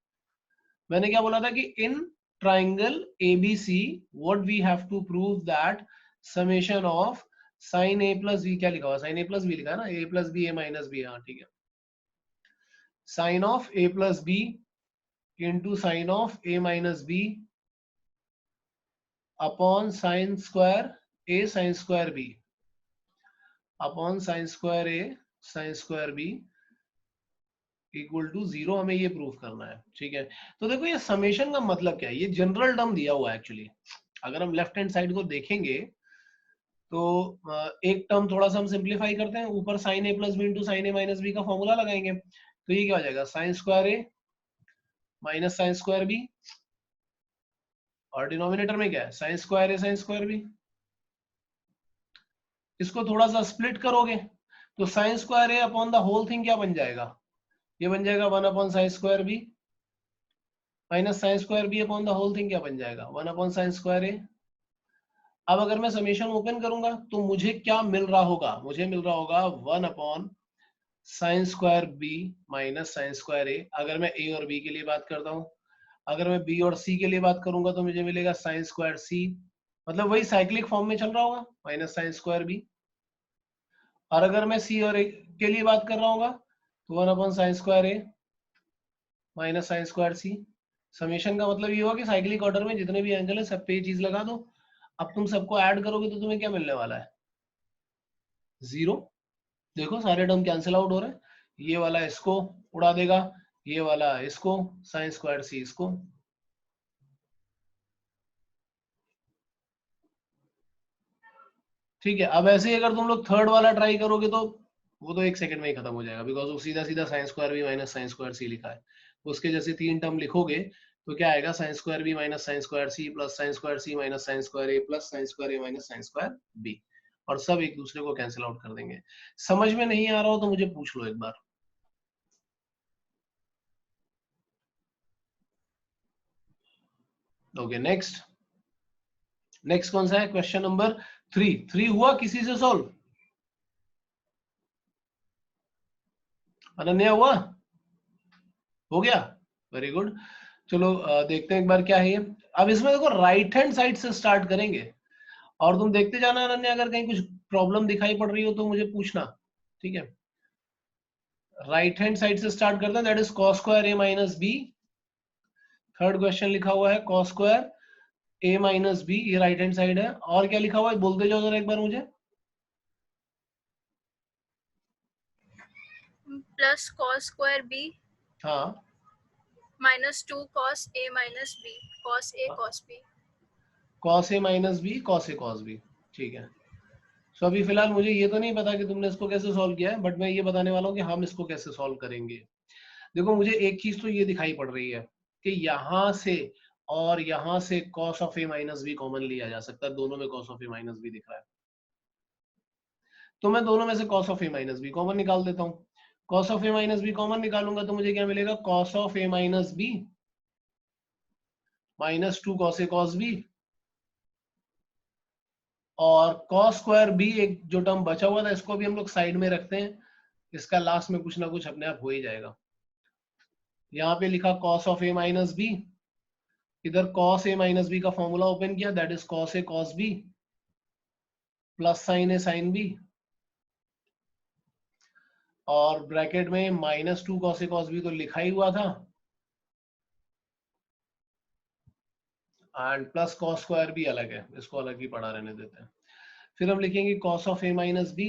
मैंने क्या बोला था कि in triangle ABC what we have to prove that summation of sine a plus b, क्या लिखा हुआ, साइन a प्लस बी लिखा है ना, a plus b a minus b, हाँ ठीक है। Sine of a plus B into sine of a minus b upon sine square a sine square b upon sine square a sine square b equal to 0, हमें ये प्रूफ करना है, ठीक है। तो देखो ये समेशन का मतलब क्या है, ये जनरल टर्म दिया हुआ है एक्चुअली। अगर हम लेफ्ट हैंड साइड को देखेंगे तो एक टर्म थोड़ा सा हम सिंप्लीफाई करते हैं, ऊपर sine A plus B into sine a minus b का फॉर्मूला लगाएंगे। तो ये क्या हो जाएगा, साइन स्क्वायर ए माइनस साइन स्क्वायर बी, और डिनोमिनेटर में क्या है, साइन स्क्वायर ए साइन स्क्वायर बी। इसको थोड़ा सा स्प्लिट करोगे तो sine square a upon the whole thing क्या बन जाएगा, ये बन जाएगा 1 upon sine square B minus sine square b upon the whole thing क्या बन जाएगा, 1 अपॉन साइन स्क्वायर ए। अब अगर मैं समेशन ओपन करूंगा तो मुझे क्या मिल रहा होगा, मुझे मिल रहा होगा 1 upon sine square B minus sine square A. अगर मैं ए और बी के लिए बात करता हूं, अगर मैं बी और सी के लिए बात करूंगा तो मुझे मिलेगा साइन स्क्वायर सी, मतलब वही साइक्लिक फॉर्म में चल रहा होगा, माइनस साइन स्क्वायर बी। और अगर मैं सी और ए के लिए बात कर रहा हूँ तो 1/sin² A minus sin² C। Summation का मतलब ये हुआ कि साइक्लिक ऑर्डर में जितने भी एंगल है सब पे ये चीज लगा दो। अब तुम सबको ऐड करोगे तो तुम्हें क्या मिलने वाला है? 0। देखो सारे टर्म कैंसिल आउट हो रहे हैं, ये वाला इसको उड़ा देगा, ये वाला इसको, sin² C इसको। ठीक है, अब ऐसे ही अगर तुम लोग थर्ड वाला ट्राई करोगे तो वो तो 1 सेकंड में ही खत्म हो जाएगा, बिकॉज वो सीधा सीधा sin² B minus sin² C लिखा है। उसके जैसे 3 टर्म लिखोगे तो क्या आएगा? sin² B minus sin² C plus sin² C minus sin² A plus sin² A minus sin² B, और सब एक दूसरे को कैंसिल आउट कर देंगे। समझ में नहीं आ रहा हो तो मुझे पूछ लो एक बार। ओके, नेक्स्ट कौन सा है? क्वेश्चन नंबर 3 हुआ किसी से सॉल्व? अनन्या हुआ? हो गया, वेरी गुड। चलो देखते हैं एक बार क्या है ये। अब इसमें देखो राइट हैंड साइड से स्टार्ट करेंगे और तुम देखते जाना अनन्या, अगर कहीं कुछ प्रॉब्लम दिखाई पड़ रही हो तो मुझे पूछना, ठीक है? राइट हैंड साइड से स्टार्ट करते हैं, that is cos² A minus B। Third question लिखा हुआ है cos² A माइनस B, ये राइट हैंड साइड है। और क्या लिखा हुआ है बोलते जाओ जरा एक बार मुझे। प्लस cos² B हाँ, minus 2 cos A minus B, cos A cos B। cos A minus B cos A cos B, ठीक है। सो अभी फिलहाल मुझे ये तो नहीं पता कि तुमने इसको कैसे सॉल्व किया है, बट मैं ये बताने वाला हूँ कि हम इसको कैसे सॉल्व करेंगे। देखो मुझे एक चीज तो ये दिखाई पड़ रही है कि यहाँ से और यहाँ से cos of A minus B common लिया जा सकता है, दोनों में cos of A minus B दिख रहा है, तो मैं दोनों में से cos of A minus B common निकाल देता हूँ। cos of A minus B common निकालूंगा तो मुझे क्या मिलेगा? cos of A minus B minus 2 cos A cos B, और cos² B एक जो टर्म बचा हुआ था इसको भी हम लोग साइड में रखते हैं, इसका लास्ट में कुछ ना कुछ अपने आप हो ही जाएगा। यहाँ पे लिखा cos of A minus B, इधर cos A माइनस B का फॉर्मूला ओपन किया, that is cos A cos B plus sin A sin B, और ब्रैकेट में minus 2 cos A cos B तो लिखा ही हुआ था, एंड प्लस cos² B अलग है, इसको अलग ही पढ़ा रहने देते हैं। फिर हम लिखेंगे cos of A minus B,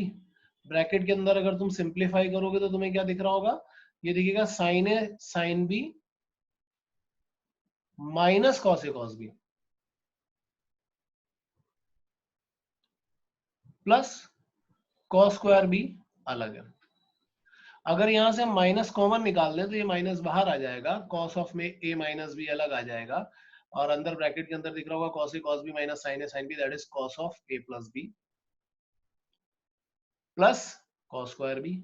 bracket के अंदर अगर तुम सिंप्लीफाई करोगे तो तुम्हें क्या दिख रहा होगा? ये दिखेगा sin A sin B minus cos A cos B plus cos² B अलग है। अगर यहां से माइनस कॉमन निकाल लें तो ये माइनस बाहर आ जाएगा, cos ऑफ में A माइनस B अलग आ जाएगा, और अंदर ब्रैकेट के अंदर दिख रहा होगा cos A cos B minus sin A sin B, that is cos of A plus B plus cos² B।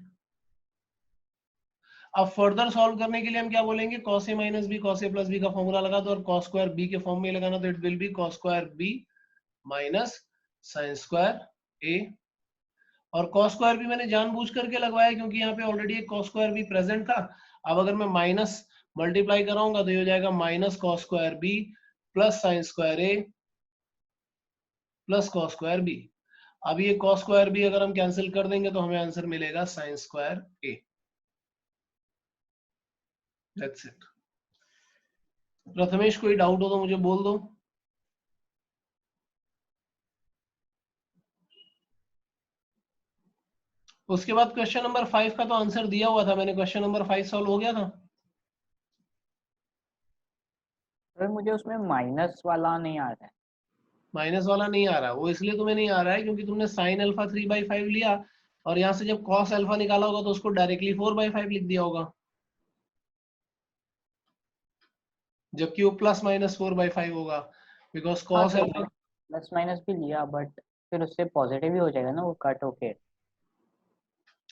अब फर्दर सॉल्व करने के लिए हम क्या बोलेंगे? cos A minus B cos A plus B का फॉर्मूला लगा दो, और cos² B के फॉर्म में लगाना, तो it will B cos² B minus sin² A। और cos² B मैंने जानबूझ करके लगवाया क्योंकि यहाँ पे ऑलरेडी एक cos² B प्रेजेंट था। अब अगर मैं माइनस मल्टीप्लाई कराऊंगा तो ये हो जाएगा minus cos² B plus sin² A plus cos² B। अब ये cos² B अगर हम कैंसिल कर देंगे तो हमें आंसर मिलेगा sin² A। That's it. Prathamesh कोई डाउट हो तो मुझे बोल दो। उसके बाद क्वेश्चन नंबर 5 का तो आंसर दिया हुआ था मैंने, क्वेश्चन नंबर 5 सॉल्व हो गया था। सर मुझे उसमें माइनस वाला नहीं आ रहा है। माइनस वाला नहीं आ रहा, वो इसलिए तुम्हें नहीं आ रहा है क्योंकि तुमने साइन अल्फा 3/5 लिया, और यहाँ से जब कॉस अल्फा निकाला होगा तो उसको डायरेक्टली 4/5 लिख दिया होगा, जबकि वो प्लस माइनस 4/5 होगा, बिकॉज हाँ cos sir, alpha. Plus minus भी लिया बट फिर उससे पॉजिटिव ही हो जाएगा ना वो कट होके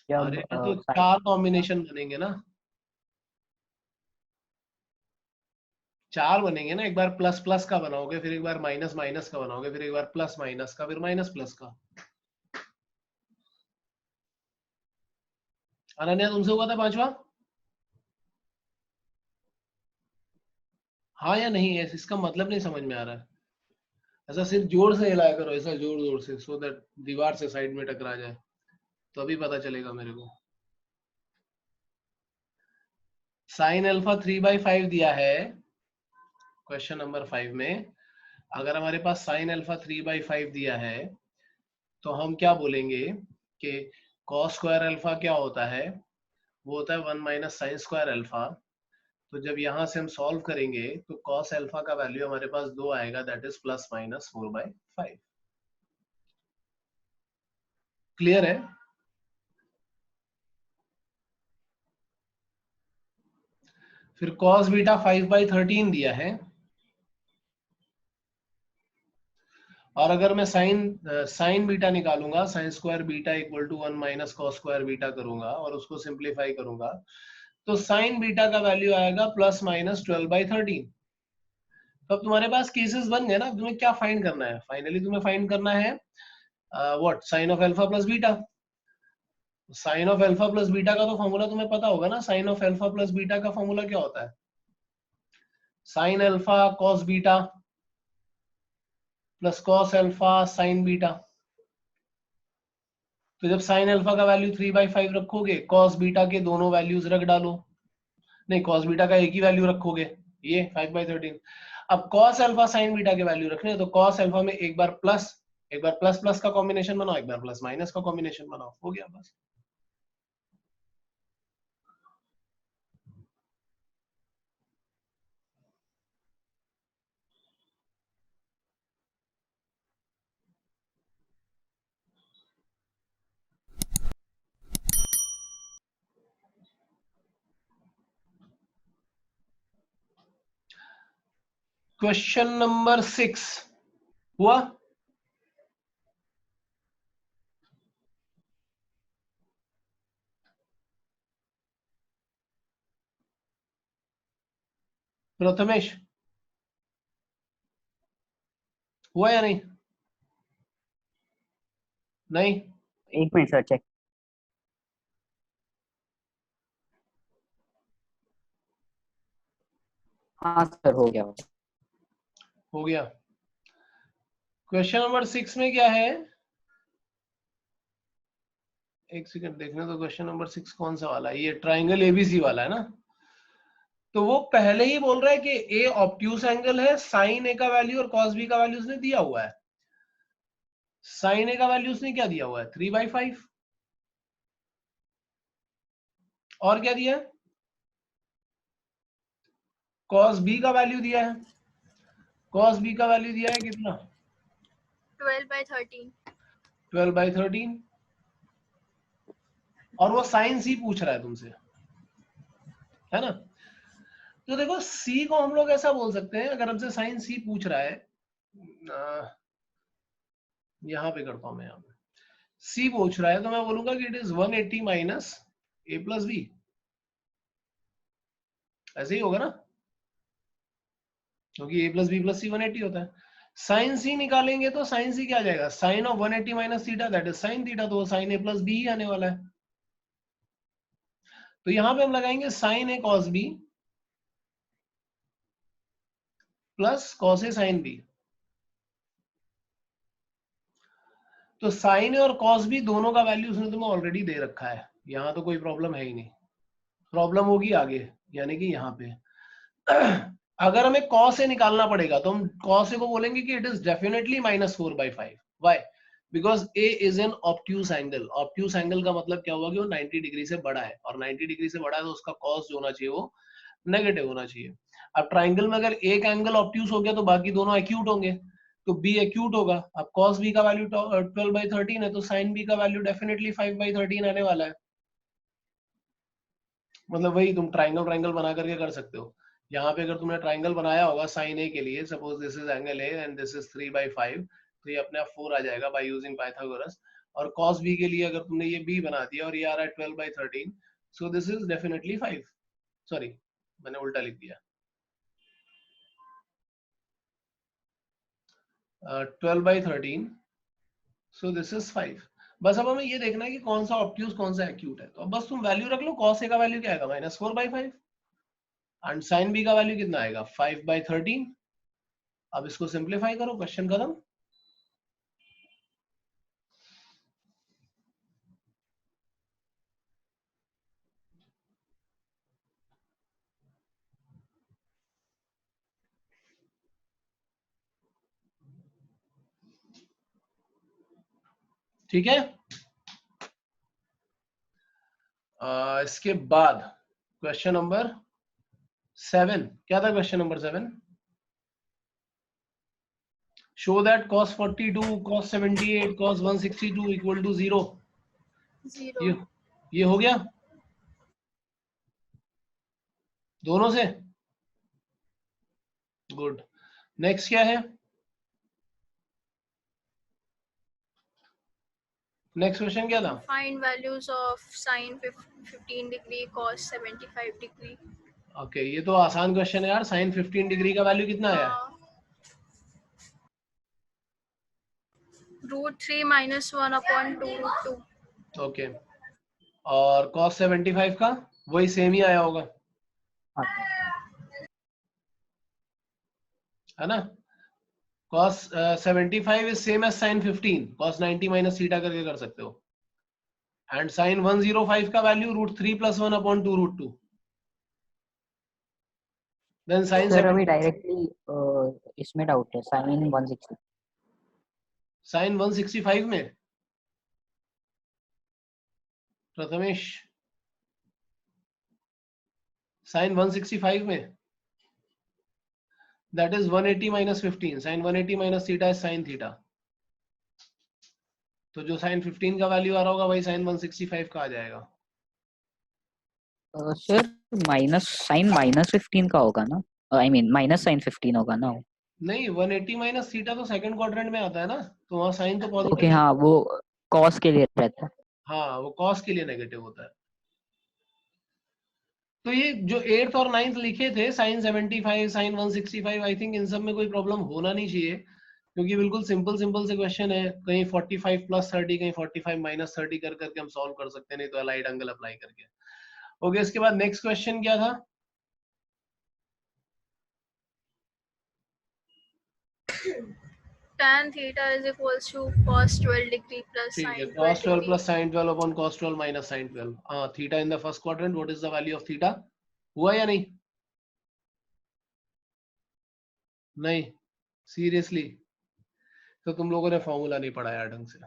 जब अरे तो साइन। 4 कॉम्बिनेशन बनेंगे ना, 4 बनेंगे ना। एक बार प्लस प्लस का बनाओगे, फिर एक बार माइनस माइनस का बनाओगे, फिर एक बार प्लस माइनस का, फिर माइनस प्लस का। अनन्या तुमसे हुआ था 5वां? हाँ या नहीं? इसका मतलब नहीं समझ में आ रहा है। ऐसा सिर्फ जोर से हिलाया करो, ऐसा जोर जोर से, सो दैट दीवार से साइड में टकरा जाए। तो अभी पता चलेगा मेरे को। साइन अल्फा 3/5 दिया है क्वेश्चन नंबर 5 में। अगर हमारे पास साइन अल्फा 3/5 दिया है तो हम क्या बोलेंगे कि कॉस स्क्वायर अल्फा क्या होता है, वो होता है 1 माइनस साइन स्क्वायर अल्फा। तो जब यहां से हम सॉल्व करेंगे तो कॉस अल्फा का वैल्यू हमारे पास 2 आएगा, that is plus minus 4/5। Clear है? फिर कॉस बीटा 5/13 दिया है, और अगर मैं साइन बीटा निकालूंगा, sine square beta equal to 1 minus cos square beta करूंगा और उसको सिंप्लीफाई करूंगा, तो साइन बीटा का वैल्यू आएगा प्लस माइनस 12/13। तो अब तुम्हारे पास केसेस बन गए ना। अब तुम्हें क्या फाइंड करना है? फाइनली तुम्हें फाइंड करना है what, sine of alpha plus beta. Sine of alpha plus beta का तो फॉर्मूला तुम्हें पता होगा ना। Sine of alpha plus beta का फॉर्मूला क्या होता है? Sine alpha cos beta plus cos alpha sine beta. तो जब साइन अल्फा का वैल्यू 3/5 रखोगे, कॉस बीटा के दोनों वैल्यूज रख डालो। नहीं, कॉस बीटा का एक ही वैल्यू रखोगे, ये 5/13। अब कॉस अल्फा साइन बीटा के वैल्यू रखने हैं, तो कॉस अल्फा में एक बार प्लस प्लस का कॉम्बिनेशन बनाओ, एक बार प्लस माइनस का कॉम्बिनेशन बनाओ, हो गया बस। क्वेश्चन नंबर 6 हुआ। प्रथमेश हुआ या नहीं? नहीं? एक मिनट सर, चेक। हाँ सर, हो गया। हो गया। क्वेश्चन नंबर 6 में क्या है? एक सेकंड देखने तो। क्वेश्चन नंबर 6 कौन सा वाला है? ये ट्राइंगल एबीसी वाला है ना। तो वो पहले ही बोल रहा है कि ए ऑब्ट्यूस एंगल है, साइन ए का वैल्यू और कॉस बी का वैल्यू उसने दिया हुआ है। साइन ए का वैल्यू उसने क्या दिया हुआ है? 3/5। और क्या दिया है? कॉस बी का वैल्यू दिया है। कॉस बी का वैल्यू दिया है कितना? 12/13। 12/13। और वो साइन सी पूछ रहा है तुमसे, है ना। तो देखो, सी को हम लोग ऐसा बोल सकते हैं, अगर हमसे साइन सी पूछ रहा है, यहां पे करता हूं मैं। यहां पे सी पूछ रहा है तो मैं बोलूंगा कि it is 180 minus a plus b. ऐसे ही होगा ना, क्योंकि a plus b plus c 180 होता है। साइन सी निकालेंगे तो साइन सी क्या आ जाएगा? Sine of 180 minus theta, that is sine theta. तो साइन ए प्लस बी ही आने वाला है। तो यहां पे हम लगाएंगे sine A cos B plus cos A sine B. तो साइन ए और कॉस बी दोनों का वैल्यू उसने तुम्हें ऑलरेडी दे रखा है, यहां तो कोई प्रॉब्लम है ही नहीं। प्रॉब्लम होगी आगे, यानी कि यहाँ पे अगर हमें कॉस ए निकालना पड़ेगा तो हम कॉस ए को बोलेंगे कि it is definitely -4/5। Why? Because A is an obtuse angle. Obtuse angle का मतलब क्या हुआ कि वो 90 डिग्री से बड़ा है, और 90 डिग्री से बड़ा है तो उसका कॉस जो होना चाहिए वो नेगेटिव होना चाहिए। अब ट्राइंगल में अगर एक एंगल ऑब्ट्यूस हो गया तो बाकी दोनों एक्यूट होंगे, तो बी एक्यूट होगा। अब कॉस बी का वैल्यू 12/13 है, तो साइन बी का वैल्यू डेफिनेटली 5/13 आने वाला है। मतलब वही तुम ट्राइंगल ट्राइंगल बना करके कर सकते हो। यहाँ पे अगर तुमने ट्राइंगल बनाया होगा साइन ए के लिए, suppose this is angle A and this is 3/5, तो ये अपने आप 4 आ जाएगा बाय यूजिंग पाइथागोरस। और कॉस बी के लिए अगर तुमने ये बी बना दिया और ये आ रहा है 12/13, so this is definitely 5। Sorry, मैंने उल्टा लिख दिया। 12/13, सो दिस इज 5। बस अब हमें ये देखना है कि कौन सा ऑब्ट्यूस कौन सा एक्यूट है। तो अब बस तुम वैल्यू रख लो। कॉस ए का वैल्यू क्या आएगा? -4/5। एंड साइन बी का वैल्यू कितना आएगा? 5/13। अब इसको सिंप्लीफाई करो, क्वेश्चन खत्म। ठीक है। इसके बाद क्वेश्चन नंबर 7, क्या था question number 7? Show that cos 42, cos 78, cos 162 equal to 0. Zero. ये हो गया दोनों से। गुड। नेक्स्ट क्या है? नेक्स्ट क्वेश्चन क्या था? Find values of sin 15 degree cos 75 degree. Okay, ये तो आसान क्वेश्चन है यार। sin 15 डिग्री का वैल्यू कितना आया है? √3 - 1/2 √2। ओके, और cos 75 का वही सेम ही आया होगा, है ना? cos 75 is same as sin 15, cos 90 minus theta करके कर सकते हो। एंड sin 105 का वैल्यू √3 + 1/2 √2। देन sin सर अभी डायरेक्टली इसमें डाउट है sin 160। sin 165 में प्रथमेश, sin 165 में that is 180 minus 15, sin 180 minus theta is sin theta। तो जो sin 15 का वैल्यू आ रहा होगा वही sin 165 का आ जाएगा। सर माइनस sin -15 का होगा ना, आई मीन माइनस sin 15 होगा ना। नहीं, 180 माइनस थीटा तो सेकंड क्वाड्रेंट में आता है ना, तो वहाँ साइन तो पॉजिटिव ओके हाँ, वो cos के लिए रहता है। हाँ, वो cos के लिए नेगेटिव होता है। तो ये जो 8th और 9th लिखे थे sin 75, sin 165, I think in सब में कोई प्रॉब्लम होना नहीं चाहिए, क्योंकि बिल्कुल सिंपल सिंपल से क्वेश्चन है। कहीं 45 + 30, कहीं 45 - 30 कर करके हम सॉल्व कर सकते हैं, नहीं तो अलाइड एंगल अप्लाई करके। ओके, इसके बाद नेक्स्ट क्वेश्चन क्या था? tan theta is equals to cos 12 degree plus ठीक है, sin cos 12 12 degree। plus sin 12 upon cos 12 minus sin 12। Theta in the first quadrant, what is the value of theta? हुआ या नहीं? नहीं, सीरियसली? तो तुम लोगों ने फॉर्मूला नहीं पढ़ा यार ढंग से।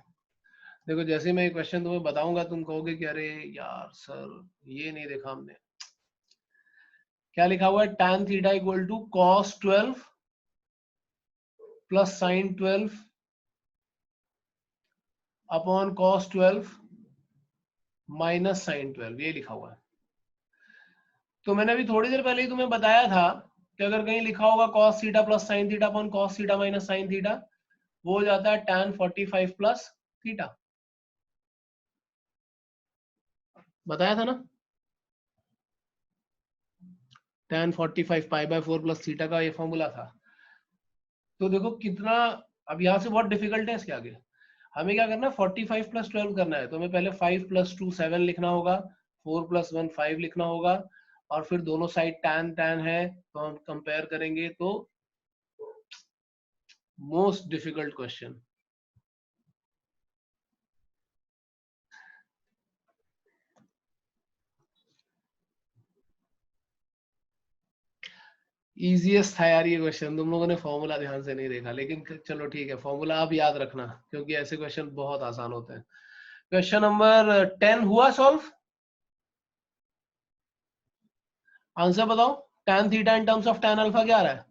देखो, जैसे मैं क्वेश्चन तुम्हें बताऊंगा तुम कहोगे कि अरे यार सर ये नहीं देखा हमने। क्या लिखा हुआ है? tan theta equal to cos 12 plus sin 12 upon cos 12 minus sin 12, ये लिखा हुआ है। तो मैंने अभी थोड़ी देर पहले ही तुम्हें बताया था कि अगर कहीं लिखा होगा cos theta plus sin theta upon cos theta minus sin theta, वो हो जाता है tan 45 प्लस थीटा। बताया था ना? tan 45 π/4 प्लस थीटा का ये फॉर्मूला था। तो देखो कितना, अब यहाँ से बहुत डिफिकल्ट है इसके आगे। हमें क्या करना है? 45 + 12 करना है, तो हमें पहले 5 + 2 7 लिखना होगा, 4 + 1 5 लिखना होगा, और फिर दोनों साइड tan है तो हम कंपेयर करेंगे। तो मोस्ट डिफिकल्ट क्वेश्चन। इजीएस्ट था यार ये क्वेश्चन, तुम लोगों ने फॉर्मूला ध्यान से नहीं देखा, लेकिन चलो ठीक है, फॉर्मूला आप याद रखना, क्योंकि ऐसे क्वेश्चन बहुत आसान होते हैं। क्वेश्चन नंबर 10 हुआ सॉल्व? आंसर बताओ। tan theta in terms of tan alpha क्या आ रहा है?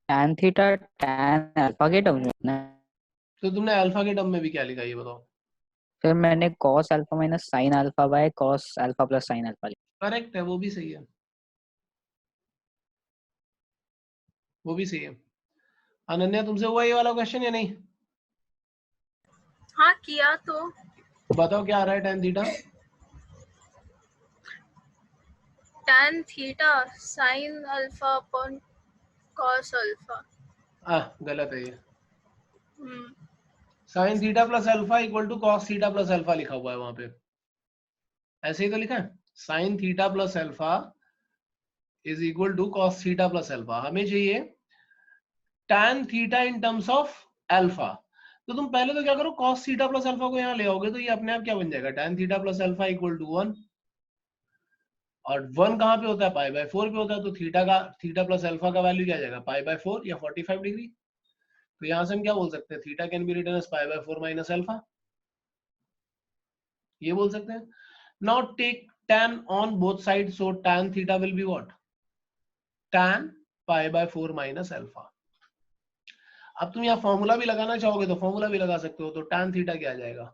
tan थीटा tan अल्फा के टर्म में। तो तुमने अल्फा के टर्म में भी क्या लिखा ये बताओ? फिर मैंने cos alpha minus sin alpha by cos alpha plus sin alpha लिखा। करेक्ट है, वो भी सही है, वो भी सही है। अनन्या, तुमसे हुआ ये वाला क्वेश्चन या नहीं? हाँ किया तो। बताओ क्या आ रहा है tan theta? tan theta sin alpha upon cos alpha. गलत है ये। Hmm. sin theta plus alpha equal to cos theta plus alpha लिखा हुआ है वहां पे, ऐसे ही तो लिखा है। sin theta plus alpha is equal to cos theta plus alpha. हमें चाहिए tan theta in terms of alpha. तो तुम पहले तो क्या करो, cos थीटा प्लस अल्फा को यहाँ ले आओगे, तो ये अपने आप क्या बन जाएगा? tan theta plus alpha equal to 1, और 1 कहाँ पे होता है? π/4 पे होता है, तो थीटा प्लस अल्फा का वैल्यू क्या आ जाएगा? π/4 या 45 डिग्री। तो यहां से हम क्या बोल सकते हैं, theta can be written as pi by 4 minus alpha, ये बोल सकते हैं. Now take tan on both sides, so tan theta will be what, tan pi by 4 minus alpha. अब तुम यहाँ फॉर्मूला भी लगाना चाहोगे तो फॉर्मूला भी लगा सकते हो, तो tan थीटा क्या आ जाएगा,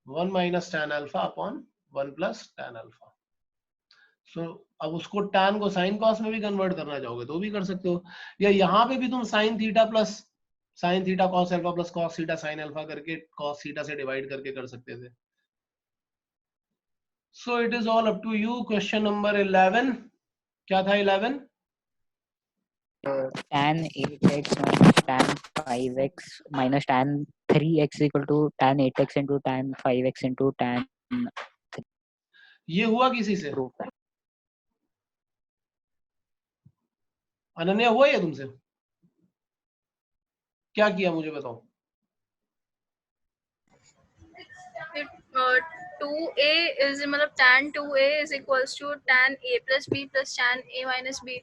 1 minus tan alpha upon 1 plus tan alpha. So अब उसको tan को sin cos में भी कन्वर्ट करना चाहोगे तो भी कर सकते हो, या यहाँ पे भी तुम sin theta plus sin theta cos alpha plus cos theta sin alpha करके cos थीटा से डिवाइड करके कर सकते थे. So it is all up to you. Question number 11. क्या था 11? tan 8x minus tan 5x minus tan 3x equal to tan 8x into tan 5x into tan. ये हुआ किसी से? Proof है. अनन्या हुआ या तुमसे? क्या किया मुझे बताओ. it 2a is मतलब tan 2a is equals to tan a plus b plus tan a minus b,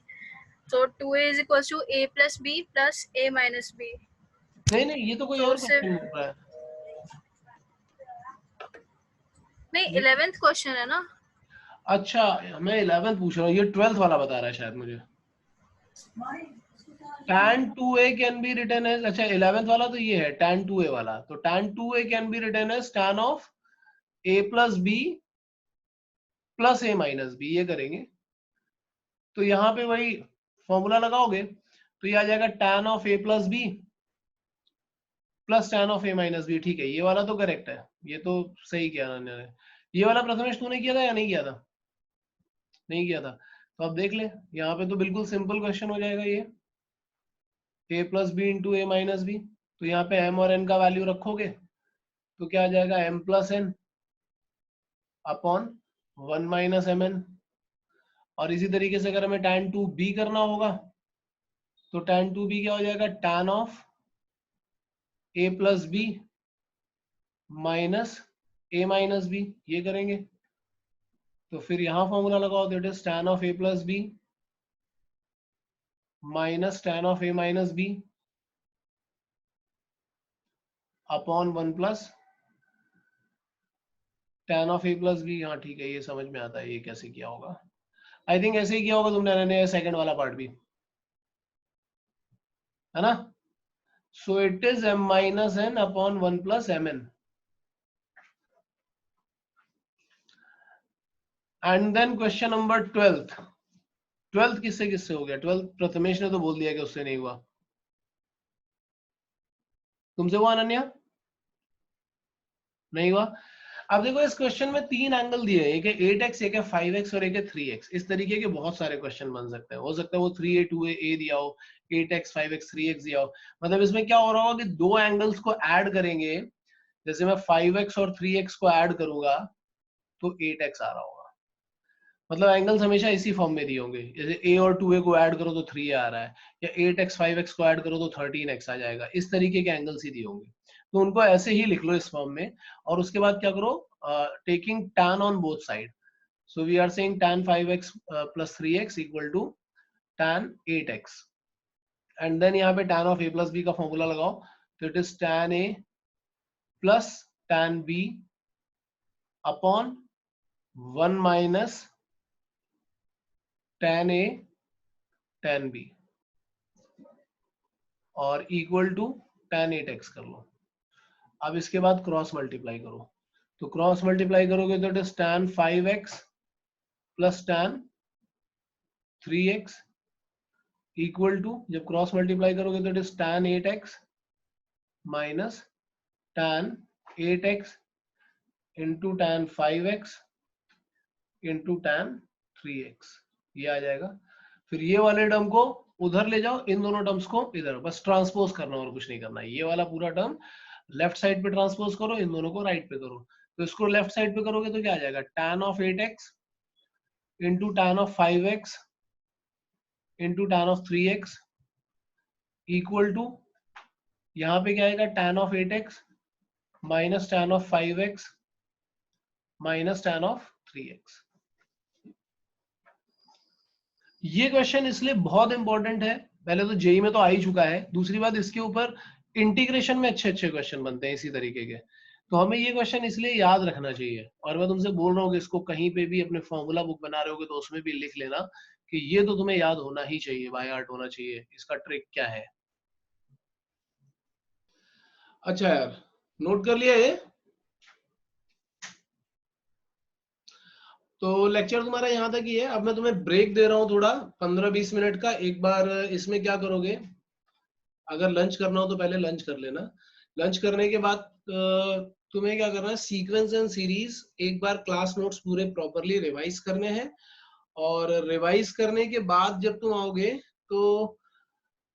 so 2a is equals to a plus b plus a minus b. नहीं ये तो कोई तो और सिर्फ क्वेश्चन बोल रहा है. नहीं 11th क्वेश्चन है ना. अच्छा मैं 11th पूछ रहा हूँ, ये 12th वाला बता रहा है शायद मुझे. tan 2a can be written as, अच्छा 11th वाला तो ये है tan 2a वाला, तो tan 2a can be written as tan of a plus b plus a minus b, ये करेंगे. तो यहाँ पे वही फॉर्मूला लगाओगे तो ये आ जाएगा tan of a plus b plus tan of a minus b. ठीक है, ये वाला तो करेक्ट है, ये तो सही किया अनन्या ने. ये वाला प्रथमेश तूने किया था या नहीं किया था? नहीं किया था. तो अब देख ले, यहाँ पे तो बिल्कुल सिंपल क्वेश्चन हो जाएगा ये, a plus B into a minus b. तो यहाँ पे m और n का वैल्यू रखोगे तो क्या आ जाएगा, m plus n upon 1 minus m n. और इसी तरीके से अगर हमें tan 2b करना होगा तो tan 2b क्या हो जाएगा, tan of a plus b minus a minus B, ये करेंगे. तो फिर यहां फॉर्मूला लगाओ, that is tan of a plus b minus tan of a minus b upon 1 plus tan of a plus b. हाँ ठीक है, ये समझ में आता है ये कैसे किया होगा. आई थिंक ऐसे ही किया होगा तुमने सेकंड वाला पार्ट भी, है ना. So it is m minus n upon 1 plus m n. And then question number 12th किससे किससे हो गया? 12th प्रथमेश ने तो बोल दिया कि उससे नहीं हुआ. तुमसे हुआ अनन्या? नहीं हुआ. अब देखो इस क्वेश्चन में 3 एंगल दिए हैं, एक है 8x, एक है 5x और एक है 3x. इस तरीके के बहुत सारे क्वेश्चन बन सकते हैं. हो सकता है वो 3a 2a a दिया हो, 8x 5x 3x दिया हो. मतलब इसमें क्या हो रहा होगा कि दो एंगल्स को ऐड करेंगे, जैसे मैं 5x और 3x को ऐड करूंगा तो 8x आ रहा होगा. मतलब एंगल्स हमेशा इसी फॉर्म में दिए होंगे, जैसे a और 2a को ऐड करो तो 3a आ रहा है, या 8x 5x को ऐड करो तो 13x आ जाएगा. इस तरीके के एंगल्स ही दिए होंगे, तो उनको ऐसे ही लिख लो इस फॉर्म में. और उसके बाद क्या करो, taking tan on both side, so we are saying tan 5x plus 3x equal to tan 8x. And then यहाँ पे tan of a plus b का फॉर्मूला लगाओ, तो it is tan a plus tan b upon 1 minus tan a tan b और इक्वल टू tan 8x कर लो. अब इसके बाद क्रॉस मल्टीप्लाई करो, तो क्रॉस मल्टीप्लाई करोगे तो it is tan 5x plus tan 3x equal to, जब क्रॉस मल्टीप्लाई करोगे तो it is tan 8x minus tan 8x into tan 5x into tan 3x, ये आ जाएगा. फिर ये वाले टर्म को उधर ले जाओ, इन दोनों टर्म्स को इधर, बस ट्रांसपोज करना और कुछ नहीं करना है. ये वाला पूरा टर्म लेफ्ट साइड पे ट्रांसपोज करो, इन दोनों को राइट पे करो. तो इसको लेफ्ट साइड पे करोगे तो क्या आ जाएगा, tan of 8x into tan of 5x into tan of 3x equal to, यहाँ पे क्या आएगा, tan of 8x minus tan of 5x minus tan of 3x. ये क्वेश्चन इसलिए बहुत इंपॉर्टेंट है पहले तो जेई में तो आ ही चुका है, दूसरी बात इसके ऊपर इंटीग्रेशन में अच्छे अच्छे क्वेश्चन बनते हैं इसी तरीके के, तो हमें ये क्वेश्चन इसलिए याद रखना चाहिए। और मैं तुमसे बोल रहा हूँ कि इसको कहीं पे भी अपने फॉर्मूला बुक बना रहे होगे तो उसमें भी लिख लेना कि ये तो तुम्हें याद होना ही चाहिए, बाय हार्ट होना चाहिए, इसका ट्रिक क्या है। अच्छा यार, नोट कर लिया ये? तो लेक्चर तुम्हारा यहाँ तक ही है। अब मैं तुम्हें ब्रेक दे रहा हूँ थोड़ा 15-20 मिनट का। एक बार इसमें क्या करोगे, अगर लंच करना हो तो पहले लंच कर लेना। लंच करने के बाद तुम्हें क्या करना है, सीक्वेंस एंड सीरीज एक बार क्लास नोट्स पूरे प्रॉपरली रिवाइज करने हैं। और रिवाइज करने के बाद जब तुम आओगे तो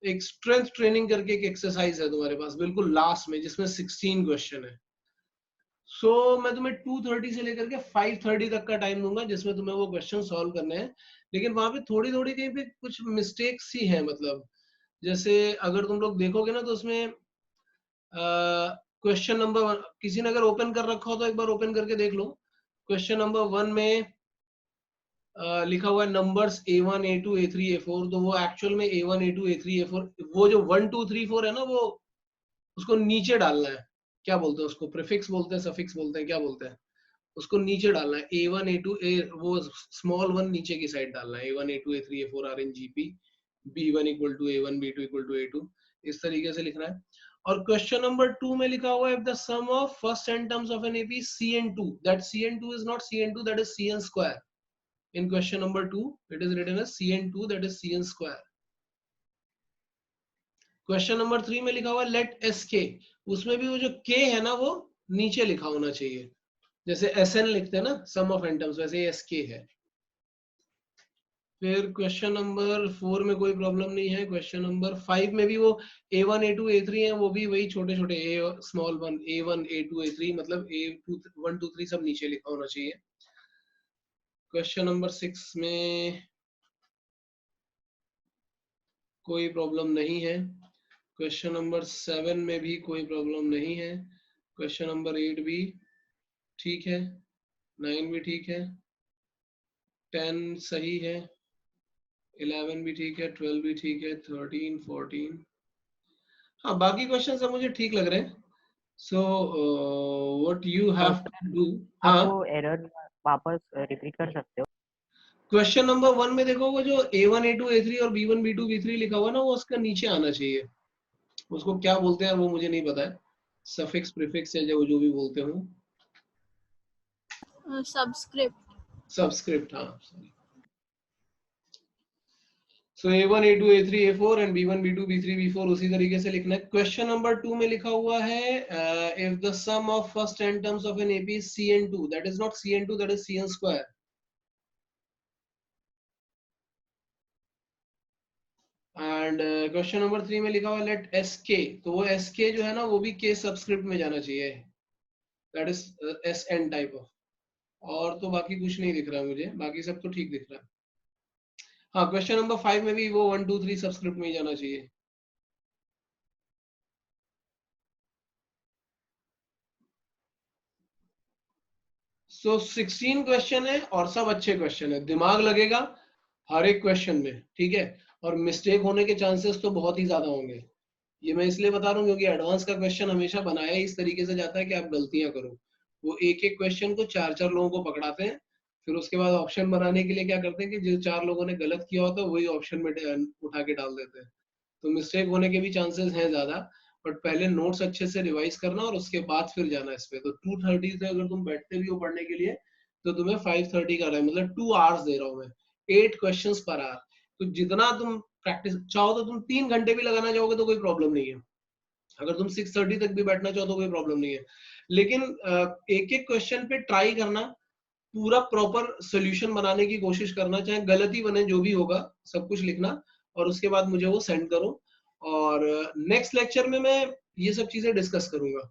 एक स्ट्रेंथ ट्रेनिंग करके एक एक्सरसाइज है तुम्हारे पास बिल्कुल लास्ट में, जिसमें 16 क्वेश्चन है। सो मैं तुम्हें 2:30 से लेकर के 5:30 तक का टाइम दूंगा जिसमें तुम्हें वो क्वेश्चन सॉल्व करने हैं। लेकिन वहां पे थोड़ी थोड़ी कहीं पे कुछ मिस्टेक्स ही है, मतलब जैसे अगर तुम लोग देखोगे ना तो उसमें क्वेश्चन नंबर 1 किसी ने अगर ओपन कर रखा हो तो एक बार ओपन करके देख लो। क्वेश्चन नंबर 1 में लिखा हुआ है numbers A1 A2 A3 A4, तो वो एक्चुअल में A1 A2 A3 A4, वो जो 1 2 3 4 है ना, वो उसको नीचे डालना है। क्या बोलते हैं उसको, प्रीफिक्स बोलते हैं, सफिक्स बोलते हैं, क्या बोलते हैं, उसको नीचे डालना है। A1 A2 वो स्मॉल 1 नीचे की साइड डालना है। A1 A2 A3 A4 are in GP, B1 equal to A1 B2 equal to A2, इस तरीके से लिखना है। और क्वेश्चन नंबर 2 में लिखा हुआ है if the sum of first n terms of an AP is CN2, that CN2 is not CN2, that is CN square. In question number 2 it is written as CN2, that is CN square. Question number 3 में लिखा हुआ है लेट SK, उसमें भी वो जो K है ना वो नीचे लिखा होना चाहिए, जैसे SN लिखते हैं ना सम ऑफ एन टर्म्स, वैसे SK है। फिर क्वेश्चन नंबर 4 में कोई प्रॉब्लम नहीं है। क्वेश्चन नंबर 5 में भी वो A1 A2 A3 है, वो भी वही छोटे छोटे स्मॉल 1 A1 A2 A3, मतलब A2 1 2 3 सब नीचे लिखा होना चाहिए। क्वेश्चन नंबर 6 में कोई प्रॉब्लम नहीं है। क्वेश्चन नंबर 7 में भी कोई प्रॉब्लम नहीं है। क्वेश्चन नंबर 8 भी ठीक है, 9 भी ठीक है, 10 सही है, 11 भी ठीक है, 12 भी ठीक है, 13 14, हाँ बाकी क्वेश्चन सब मुझे ठीक लग रहे हैं। So what you have to do, आप हाँ वो एरर वापस रिपीट कर सकते हो? क्वेश्चन नंबर 1 में देखो वो जो A1 A2 A3 और B1 B2 B3 लिखा हुआ है ना, वो उसका नीचे आना चाहिए। उसको क्या बोलते हैं वो मुझे नहीं पता है, सफिक्स प्रीफिक्स या जो भी बोलते हो। सबस्क्रिप्ट। सबस्क्रिप्ट, हाँ sorry. So A1 A2 A3 A4 and B1 B2 B3 B4 उसी तरीके से लिखना है। क्वेश्चन नंबर 2 में लिखा हुआ है if the sum of first n terms of an AP is CN2, that is not CN2, that is CN square. And question number 3 में लिखा हुआ है लेट SK, तो वो SK जो है ना वो भी K सबस्क्रिप्ट में जाना चाहिए, that is SN type of. और तो बाकी कुछ नहीं दिख रहा मुझे, बाकी सब तो ठीक दिख रहा है। हाँ क्वेश्चन नंबर 5 में भी वो 1 2 3 सबस्क्रिप्ट में ही जाना चाहिए। सो 16 क्वेश्चन है और सब अच्छे क्वेश्चन है, दिमाग लगेगा हर एक क्वेश्चन में, ठीक है। और मिस्टेक होने के चांसेस तो बहुत ही ज्यादा होंगे। ये मैं इसलिए बता रहा हूँ क्योंकि एडवांस का क्वेश्चन हमेशा बनाया इस तरीके से जाता है कि आप गलतियां करो। वो एक एक क्वेश्चन को 4 लोगों को पकड़ाते हैं, फिर उसके बाद ऑप्शन बनाने के लिए क्या करते हैं कि जो 4 लोगों ने गलत किया होता है वही ऑप्शन में उठा के डाल देते हैं। तो मिस्टेक होने के भी चांसेस हैं ज्यादा, बट पहले नोट्स अच्छे से रिवाइज करना और उसके बाद फिर जाना इस पे। तो 2:30 से अगर तुम बैठते भी हो पढ़ने के लिए तो तुम्हें 5:30 का टाइम, मतलब 2 आवर्स दे रहा हूँ मैं, 8 क्वेश्चंस पर आवर। तो जितना तुम प्रैक्टिस चाहो तो तुम 3 घंटे भी लगाना चाहोगे तो कोई प्रॉब्लम नहीं है। अगर तुम 6:30 तक भी बैठना चाहो तो कोई प्रॉब्लम नहीं है। लेकिन एक एक क्वेश्चन पे ट्राई करना, पूरा प्रॉपर सोल्यूशन बनाने की कोशिश करना, चाहे गलती बने जो भी होगा सब कुछ लिखना और उसके बाद मुझे वो सेंड करो। और नेक्स्ट लेक्चर में मैं ये सब चीजें डिस्कस करूंगा।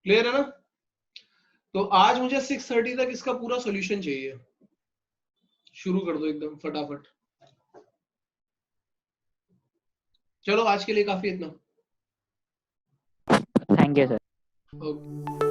क्लियर है ना? तो आज मुझे 6:30 तक इसका पूरा सोल्यूशन चाहिए। शुरू कर दो एकदम फटाफट। चलो आज के लिए काफी इतना। Thank you sir. ओके।